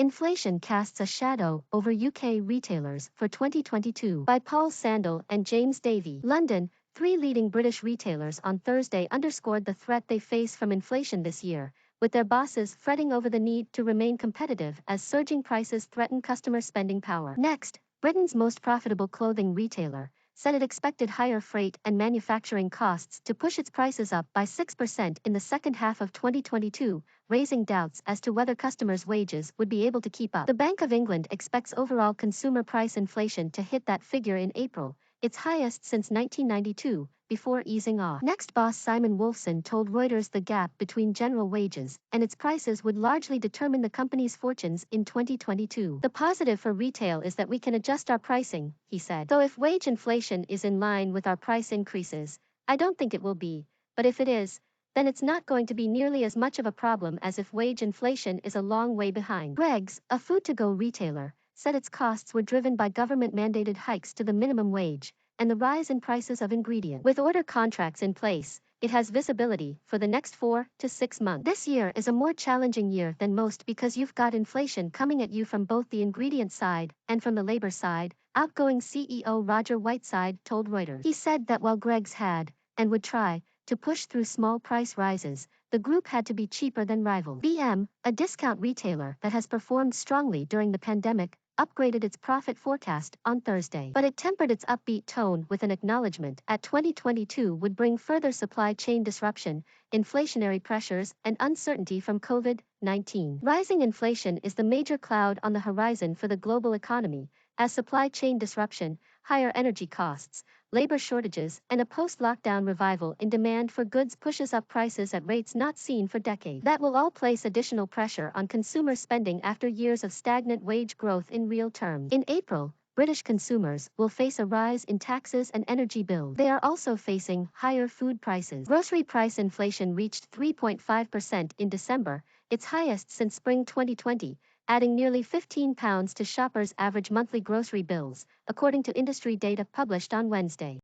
Inflation Casts a Shadow Over UK Retailers for 2022 by Paul Sandel and James Davey. London, three leading British retailers on Thursday underscored the threat they face from inflation this year, with their bosses fretting over the need to remain competitive as surging prices threaten customer spending power. Next, Britain's most profitable clothing retailer said it expected higher freight and manufacturing costs to push its prices up by 6% in the second half of 2022, raising doubts as to whether customers' wages would be able to keep up. The Bank of England expects overall consumer price inflation to hit that figure in April, its highest since 1992, before easing off. Next, boss Simon Wolfson told Reuters the gap between general wages and its prices would largely determine the company's fortunes in 2022. The positive for retail is that we can adjust our pricing, he said. Though if wage inflation is in line with our price increases, I don't think it will be, but if it is, then it's not going to be nearly as much of a problem as if wage inflation is a long way behind. Greggs, a food-to-go retailer, said its costs were driven by government-mandated hikes to the minimum wage and the rise in prices of ingredients. With order contracts in place, it has visibility for the next 4 to 6 months. This year is a more challenging year than most because you've got inflation coming at you from both the ingredient side and from the labor side, outgoing CEO Roger Whiteside told Reuters. He said that while Greggs had, and would try, to push through small price rises, the group had to be cheaper than rivals. BM, a discount retailer that has performed strongly during the pandemic, upgraded its profit forecast on Thursday. But it tempered its upbeat tone with an acknowledgement that 2022 would bring further supply chain disruption, inflationary pressures, and uncertainty from COVID-19. Rising inflation is the major cloud on the horizon for the global economy, as supply chain disruption, higher energy costs, labor shortages, and a post-lockdown revival in demand for goods pushes up prices at rates not seen for decades. That will all place additional pressure on consumer spending after years of stagnant wage growth in real terms. In April, British consumers will face a rise in taxes and energy bills. They are also facing higher food prices. Grocery price inflation reached 3.5% in December, its highest since spring 2020, adding nearly £15 to shoppers' average monthly grocery bills, according to industry data published on Wednesday.